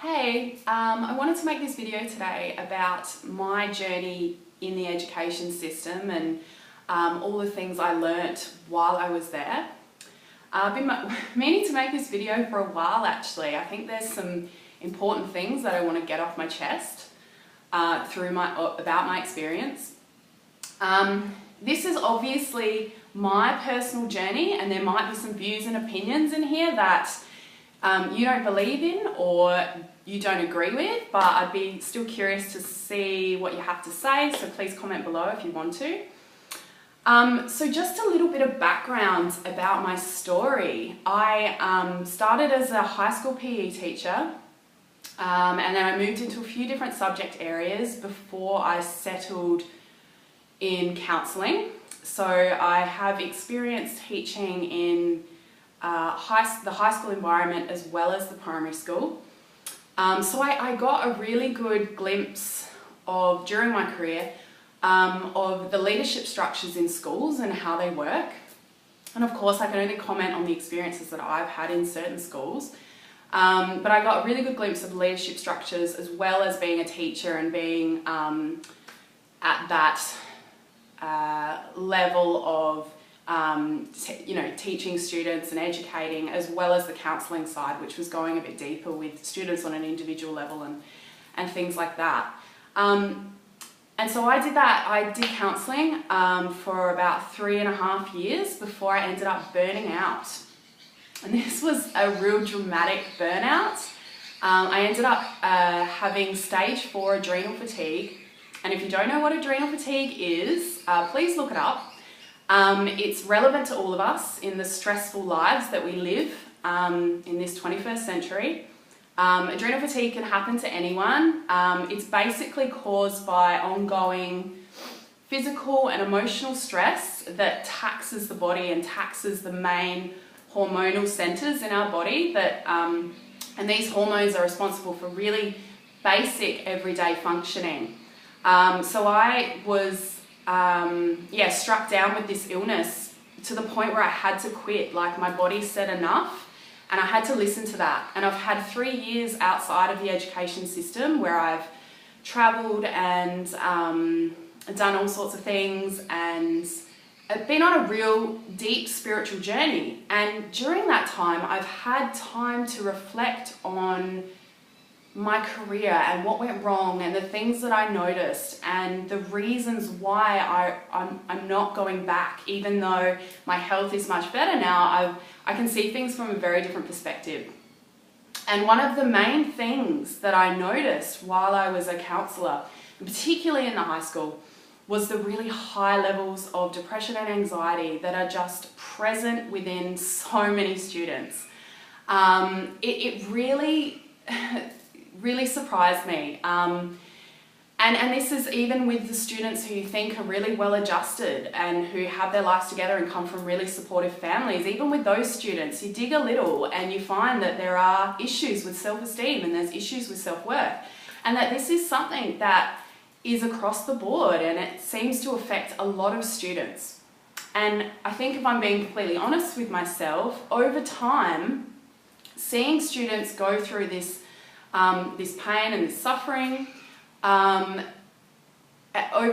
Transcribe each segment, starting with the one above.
Hey, I wanted to make this video today about my journey in the education system and all the things I learnt while I was there. I've been meaning to make this video for a while actually. I think there's some important things that I want to get off my chest about my experience. This is obviously my personal journey, and there might be some views and opinions in here that you don't believe in or you don't agree with, but I'd be still curious to see what you have to say, so please comment below if you want to. So just a little bit of background about my story. I started as a high school PE teacher, and then I moved into a few different subject areas before I settled in counselling. So I have experience teaching in the high school environment as well as the primary school. So I got a really good glimpse of, during my career, of the leadership structures in schools and how they work. And of course I can only comment on the experiences that I've had in certain schools. But I got a really good glimpse of leadership structures as well as being a teacher and being at that level of teaching students and educating, as well as the counselling side, which was going a bit deeper with students on an individual level and things like that. And so I did that. I did counselling for about 3.5 years before I ended up burning out. And this was a real dramatic burnout. I ended up having stage 4 adrenal fatigue. And if you don't know what adrenal fatigue is, please look it up. It's relevant to all of us in the stressful lives that we live in this 21st century. Adrenal fatigue can happen to anyone. It's basically caused by ongoing physical and emotional stress that taxes the body and taxes the main hormonal centers in our body and these hormones are responsible for really basic everyday functioning. So I was struck down with this illness to the point where I had to quit. Like, my body said enough and I had to listen to that. And I've had 3 years outside of the education system where I've travelled and done all sorts of things and I've been on a real deep spiritual journey. And during that time I've had time to reflect on my career and what went wrong and the things that I noticed and the reasons why I'm not going back, even though my health is much better now. I can see things from a very different perspective. And one of the main things that I noticed while I was a counsellor, particularly in the high school, was the really high levels of depression and anxiety that are just present within so many students. It really really surprised me. And this is even with the students who you think are really well adjusted and who have their lives together and come from really supportive families. Even with those students, you dig a little and you find that there are issues with self-esteem and there's issues with self-worth. And that this is something that is across the board and it seems to affect a lot of students. And I think, if I'm being completely honest with myself, over time, seeing students go through this pain and this suffering, over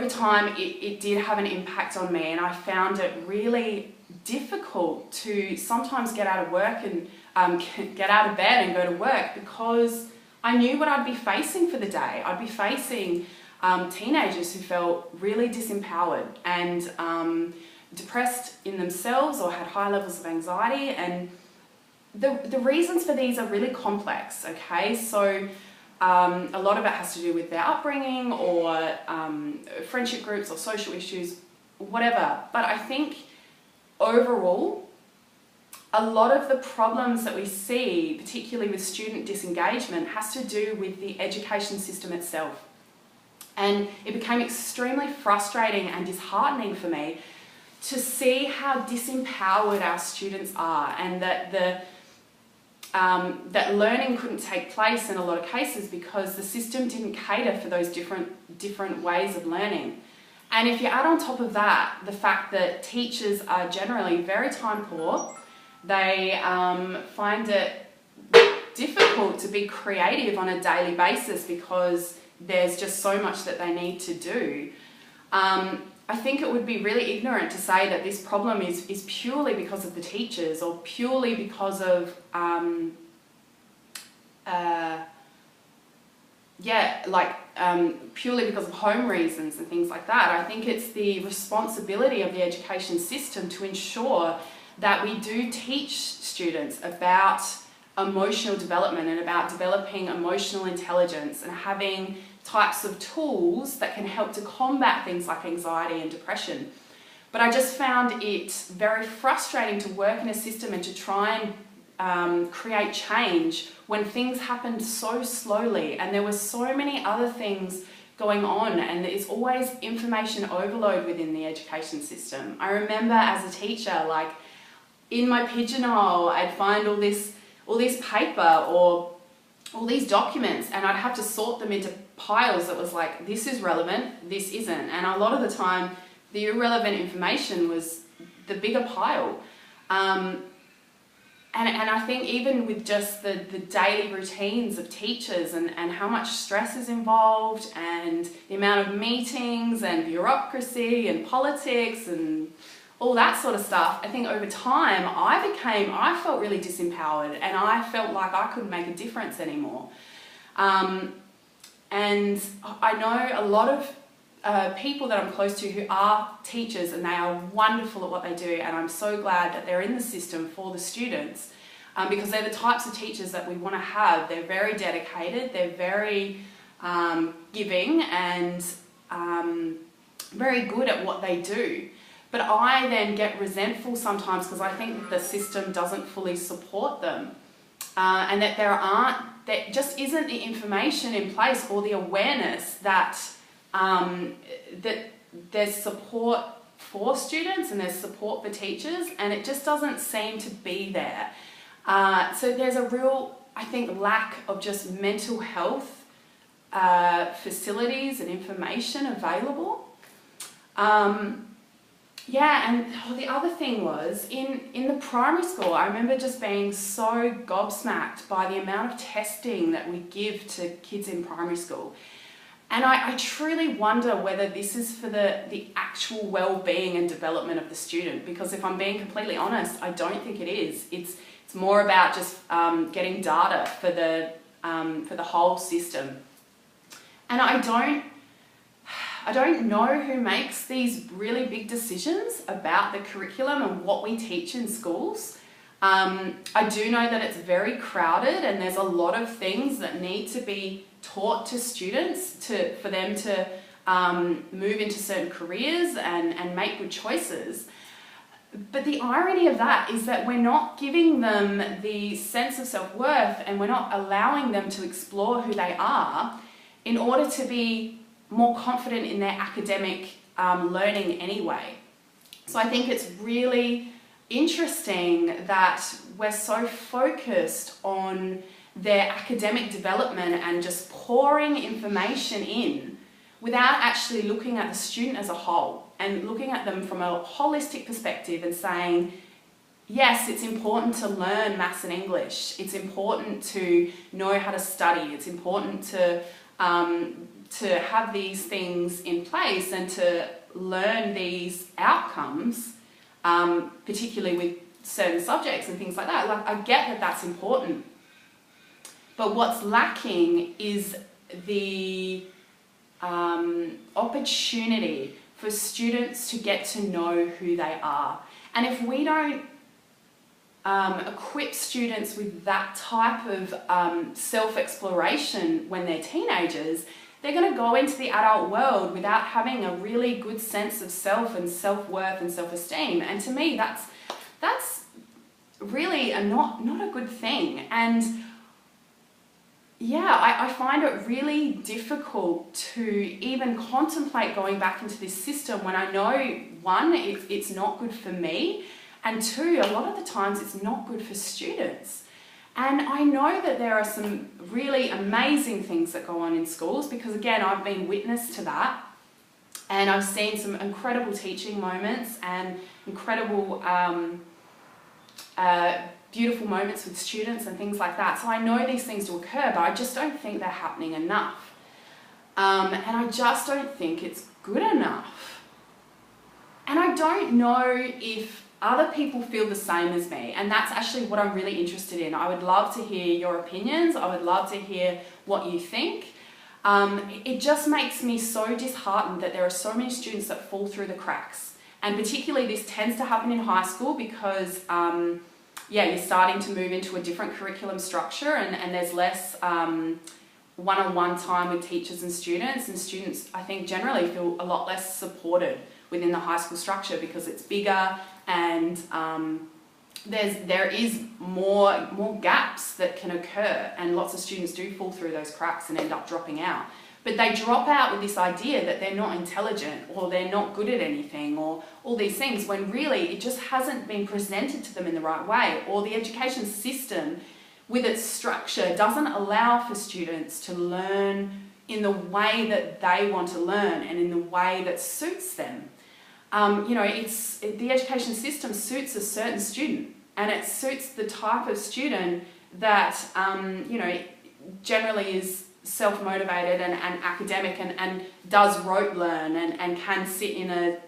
time it did have an impact on me, and I found it really difficult to sometimes get out of work and get out of bed and go to work, because I knew what I'd be facing for the day. I'd be facing teenagers who felt really disempowered and depressed in themselves or had high levels of anxiety, and the reasons for these are really complex, okay? So a lot of it has to do with their upbringing or friendship groups or social issues, whatever. But I think overall, a lot of the problems that we see, particularly with student disengagement, has to do with the education system itself. And it became extremely frustrating and disheartening for me to see how disempowered our students are, and that that learning couldn't take place in a lot of cases because the system didn't cater for those different ways of learning. And if you add on top of that the fact that teachers are generally very time poor, they find it difficult to be creative on a daily basis because there's just so much that they need to do. I think it would be really ignorant to say that this problem is purely because of the teachers or purely because of purely because of home reasons and things like that. I think it's the responsibility of the education system to ensure that we do teach students about emotional development and about developing emotional intelligence and having types of tools that can help to combat things like anxiety and depression. But I just found it very frustrating to work in a system and to try and create change when things happened so slowly and there were so many other things going on, and there's always information overload within the education system. I remember as a teacher, like in my pigeonhole, I'd find all this paper or all these documents, and I'd have to sort them into piles that was like, this is relevant, this isn't. And a lot of the time, the irrelevant information was the bigger pile. And I think even with just the daily routines of teachers and how much stress is involved and the amount of meetings and bureaucracy and politics and all that sort of stuff, I think over time I felt really disempowered and I felt like I couldn't make a difference anymore. And I know a lot of people that I'm close to who are teachers, and they are wonderful at what they do, and I'm so glad that they're in the system for the students, because they're the types of teachers that we want to have. They're very dedicated, they're very giving and very good at what they do. But I then get resentful sometimes because I think that the system doesn't fully support them, and that there just isn't the information in place or the awareness that that there's support for students and there's support for teachers, and it just doesn't seem to be there. So there's a real, I think, lack of just mental health facilities and information available. And the other thing was, in the primary school, I remember just being so gobsmacked by the amount of testing that we give to kids in primary school. And I truly wonder whether this is for the actual well-being and development of the student, because if I'm being completely honest, I don't think it is. It's more about just getting data for the whole system. And I don't know who makes these really big decisions about the curriculum and what we teach in schools. I do know that it's very crowded and there's a lot of things that need to be taught to students for them to move into certain careers and make good choices. But the irony of that is that we're not giving them the sense of self-worth and we're not allowing them to explore who they are in order to be more confident in their academic learning anyway. So I think it's really interesting that we're so focused on their academic development and just pouring information in without actually looking at the student as a whole and looking at them from a holistic perspective and saying, yes, it's important to learn maths and English. It's important to know how to study. It's important to have these things in place and to learn these outcomes, particularly with certain subjects and things like that. Like, I get that that's important. But what's lacking is the opportunity for students to get to know who they are. And if we don't equip students with that type of self-exploration when they're teenagers, they're going to go into the adult world without having a really good sense of self and self-worth and self-esteem. And to me, that's really not a good thing. And yeah, I find it really difficult to even contemplate going back into this system when I know, one, it's not good for me, and two, a lot of the times it's not good for students. And I know that there are some really amazing things that go on in schools because, again, I've been witness to that. And I've seen some incredible teaching moments and incredible beautiful moments with students and things like that. So I know these things do occur, but I just don't think they're happening enough. And I just don't think it's good enough. And I don't know if other people feel the same as me, and that's actually what I'm really interested in. I would love to hear your opinions. I would love to hear what you think. It just makes me so disheartened that there are so many students that fall through the cracks. And particularly this tends to happen in high school because, you're starting to move into a different curriculum structure, and there's less one-on-one time with teachers and students, I think, generally feel a lot less supported within the high school structure because it's bigger, and there is more gaps that can occur, and lots of students do fall through those cracks and end up dropping out. But they drop out with this idea that they're not intelligent or they're not good at anything or all these things, when really it just hasn't been presented to them in the right way, or the education system with its structure doesn't allow for students to learn in the way that they want to learn and in the way that suits them. The education system suits a certain student, and it suits the type of student that, generally is self-motivated and academic and does rote learn and can sit in a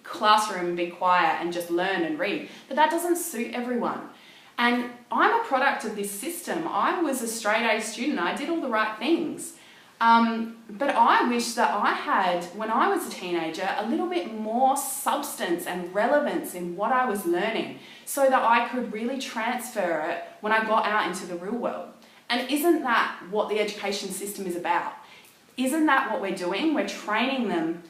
classroom and be quiet and just learn and read. But that doesn't suit everyone. And I'm a product of this system. I was a straight A student. I did all the right things. But I wish that I had, when I was a teenager, a little bit more substance and relevance in what I was learning so that I could really transfer it when I got out into the real world. And isn't that what the education system is about? Isn't that what we're doing? We're training them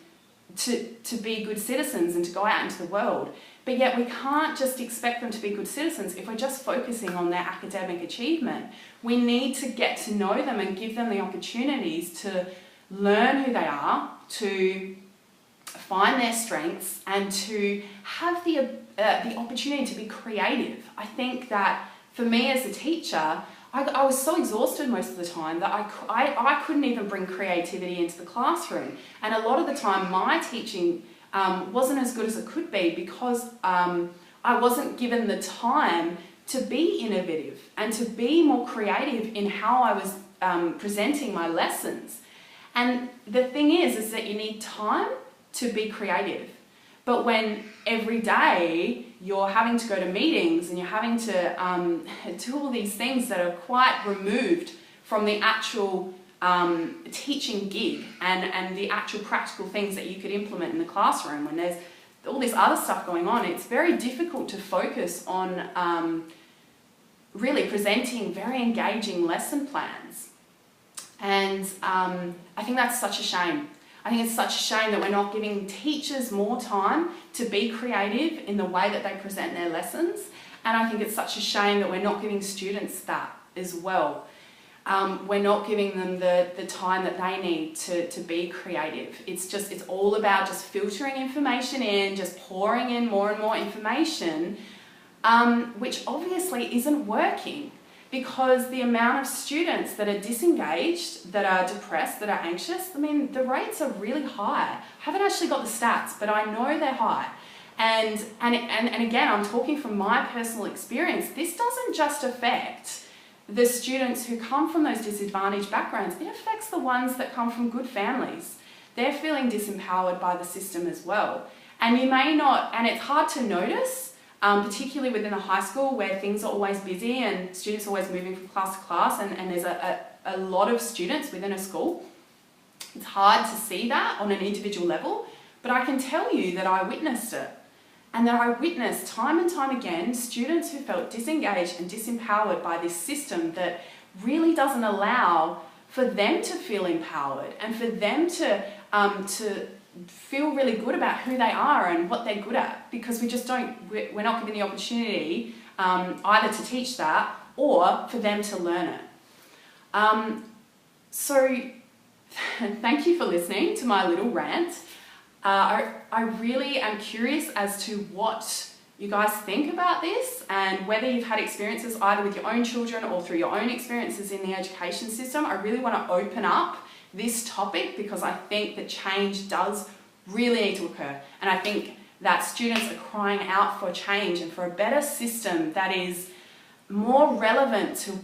to be good citizens and to go out into the world. But yet we can't just expect them to be good citizens if we're just focusing on their academic achievement. We need to get to know them and give them the opportunities to learn who they are, to find their strengths, and to have the opportunity to be creative. I think that for me as a teacher, I was so exhausted most of the time that I couldn't even bring creativity into the classroom. And a lot of the time my teaching wasn't as good as it could be because I wasn't given the time to be innovative and to be more creative in how I was presenting my lessons. And the thing is that you need time to be creative. But when every day you're having to go to meetings and you're having to do all these things that are quite removed from the actual teaching gig and the actual practical things that you could implement in the classroom, when there's all this other stuff going on, it's very difficult to focus on really presenting very engaging lesson plans. And I think that's such a shame. I think it's such a shame that we're not giving teachers more time to be creative in the way that they present their lessons. And I think it's such a shame that we're not giving students that as well. We're not giving them the time that they need to be creative. It's all about just filtering information in, just pouring in more and more information, which obviously isn't working. Because the amount of students that are disengaged, that are depressed, that are anxious, I mean, the rates are really high. I haven't actually got the stats, but I know they're high. And again, I'm talking from my personal experience. This doesn't just affect the students who come from those disadvantaged backgrounds. It affects the ones that come from good families. They're feeling disempowered by the system as well. And you may not, and it's hard to notice, particularly within a high school where things are always busy and students are always moving from class to class, and there's a lot of students within a school. It's hard to see that on an individual level, but I can tell you that I witnessed it. And that I witnessed time and time again students who felt disengaged and disempowered by this system that really doesn't allow for them to feel empowered and for them to feel really good about who they are and what they're good at, because we're not given the opportunity either to teach that or for them to learn it. So thank you for listening to my little rant. I really am curious as to what you guys think about this, and whether you've had experiences either with your own children or through your own experiences in the education system. I really want to open up this topic because I think that change does really need to occur. And I think that students are crying out for change and for a better system that is more relevant to